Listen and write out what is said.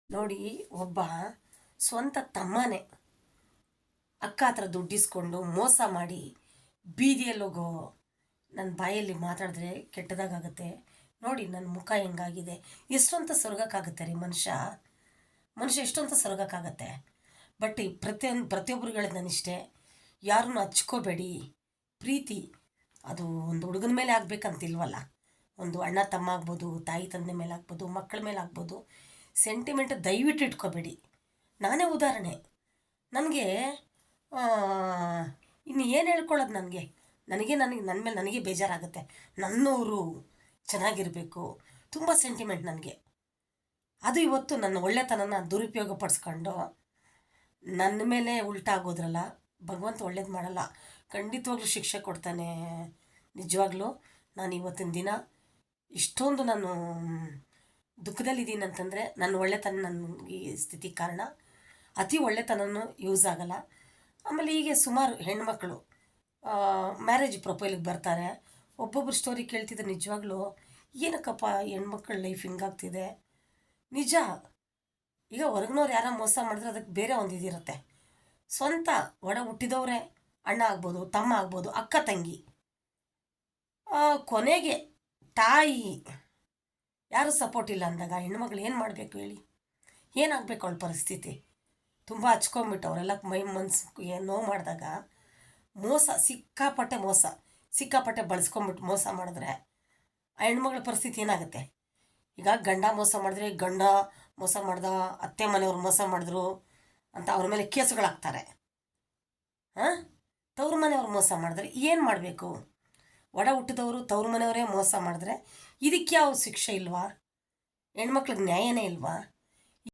ನೋಡಿ, ಒಬ್ಬ ಸ್ವಂತ ತಮ್ಮನೇ ಅಕ್ಕ ಹತ್ರ ದುಡ್ಡಿಸ್ಕೊಂಡು ಮೋಸ ಮಾಡಿ ಬೀದಿಯಲ್ಲಿ ಹೋಗೋ ನನ್ನ ಬಾಯಲ್ಲಿ ಮಾತಾಡಿದ್ರೆ ಕೆಟ್ಟದಾಗುತ್ತೆ. ನೋಡಿ ನನ್ನ ಮುಖ ಹೆಂಗಾಗಿದೆ. ಎಷ್ಟೊಂತ ಸ್ವರ್ಗಕ್ಕಾಗುತ್ತೆ ರೀ ಮನುಷ್ಯ ಎಷ್ಟೊಂತ ಸ್ವರ್ಗಕ್ಕಾಗತ್ತೆ. ಬಟ್ ಈ ಪ್ರತಿಯೊಬ್ಬರುಗಳಿಗೆ ನಾನಿಷ್ಟೇ, ಯಾರನ್ನು ಹಚ್ಕೋಬೇಡಿ. ಪ್ರೀತಿ ಅದು ಒಂದು ಹುಡುಗನ ಮೇಲೆ ಆಗ್ಬೇಕಂತಿಲ್ವಲ್ಲ. ಒಂದು ಅಣ್ಣ ತಮ್ಮ ಆಗ್ಬೋದು, ತಾಯಿ ತಂದೆ ಮೇಲೆ ಆಗ್ಬೋದು, ಮಕ್ಕಳ ಮೇಲೆ ಆಗ್ಬೋದು. ಸೆಂಟಿಮೆಂಟ್ ದಯವಿಟ್ಟು ಇಟ್ಕೋಬೇಡಿ. ನಾನೇ ಉದಾಹರಣೆ. ನನಗೆ ಇನ್ನು ಏನು ಹೇಳ್ಕೊಳ್ಳೋದು ನನಗೆ ನನ್ನ ಮೇಲೆ ನನಗೆ ಬೇಜಾರಾಗುತ್ತೆ. ನನ್ನವರು ಚೆನ್ನಾಗಿರಬೇಕು, ತುಂಬ ಸೆಂಟಿಮೆಂಟ್ ನನಗೆ. ಅದು ಇವತ್ತು ನನ್ನ ಒಳ್ಳೆತನನ ದುರುಪಯೋಗ ಪಡಿಸ್ಕೊಂಡು ನನ್ನ ಮೇಲೆ ಉಲ್ಟಾ ಆಗೋದ್ರಲ್ಲ. ಭಗವಂತ ಒಳ್ಳೇದು ಮಾಡಲ್ಲ, ಖಂಡಿತವಾಗ್ಲೂ ಶಿಕ್ಷೆ ಕೊಡ್ತಾನೆ. ನಿಜವಾಗ್ಲೂ ನಾನು ಇವತ್ತಿನ ದಿನ ಇಷ್ಟೊಂದು ನಾನು ದುಃಖದಲ್ಲಿದ್ದೀನಿ ಅಂತಂದರೆ ನನ್ನ ಒಳ್ಳೆತನ ನನಗೆ ಈ ಸ್ಥಿತಿ ಕಾರಣ. ಅತಿ ಒಳ್ಳೆತನೂ ಯೂಸ್ ಆಗಲ್ಲ. ಆಮೇಲೆ ಹೀಗೆ ಸುಮಾರು ಹೆಣ್ಮಕ್ಳು ಮ್ಯಾರೇಜ್ ಪ್ರೊಫೈಲಿಗೆ ಬರ್ತಾರೆ. ಒಬ್ಬೊಬ್ಬರು ಸ್ಟೋರಿ ಕೇಳ್ತಿದ್ರೆ ನಿಜವಾಗ್ಲೂ ಏನಕ್ಕಪ್ಪ ಹೆಣ್ಮಕ್ಳ ಲೈಫ್ ಹಿಂಗಾಗ್ತಿದೆ. ನಿಜ, ಈಗ ಹೊರಗಿನವ್ರು ಯಾರೋ ಮೋಸ ಮಾಡಿದ್ರೆ ಅದಕ್ಕೆ ಬೇರೆ ಒಂದು ಇದಿರುತ್ತೆ. ಸ್ವಂತ ಒಡ ಹುಟ್ಟಿದವರೇ ಅಣ್ಣ ಆಗ್ಬೋದು, ತಮ್ಮ ಆಗ್ಬೋದು, ಅಕ್ಕ ತಂಗಿ, ಕೊನೆಗೆ ತಾಯಿ ಯಾರೂ ಸಪೋರ್ಟ್ ಇಲ್ಲ ಅಂದಾಗ ಹೆಣ್ಮಕ್ಳು ಏನು ಮಾಡಬೇಕು ಹೇಳಿ? ಏನಾಗಬೇಕು ಅವಳ ಪರಿಸ್ಥಿತಿ? ತುಂಬ ಹಚ್ಕೊಂಬಿಟ್ಟು ಅವರೆಲ್ಲ ಮನಸ್ಸು ನೋವು ಮಾಡಿದಾಗ ಸಿಕ್ಕಾಪಟ್ಟೆ ಬಳಸ್ಕೊಂಬಿಟ್ಟು ಮೋಸ ಮಾಡಿದ್ರೆ ಆ ಹೆಣ್ಮಗಳ ಪರಿಸ್ಥಿತಿ ಏನಾಗುತ್ತೆ? ಈಗ ಗಂಡ ಮೋಸ ಮಾಡಿದ್ರೆ, ಗಂಡ ಮೋಸ ಮಾಡ್ದ, ಅತ್ತೆ ಮನೆಯವ್ರು ಮೋಸ ಮಾಡಿದ್ರು ಅಂತ ಅವ್ರ ಮೇಲೆ ಕೇಸುಗಳಾಗ್ತಾರೆ. ತವ್ರ ಮನೆಯವ್ರು ಮೋಸ ಮಾಡಿದ್ರೆ ಏನು ಮಾಡಬೇಕು? ಒಡ ಹುಟ್ಟಿದವರು ತವ್ರ ಮನೆಯವರೇ ಮೋಸ ಮಾಡಿದ್ರೆ ಇದಕ್ಕೆ ಯಾವ ಶಿಕ್ಷೆ ಇಲ್ವಾ? ಹೆಣ್ಮಕ್ಳಿಗೆ ನ್ಯಾಯನೇ ಇಲ್ವಾ?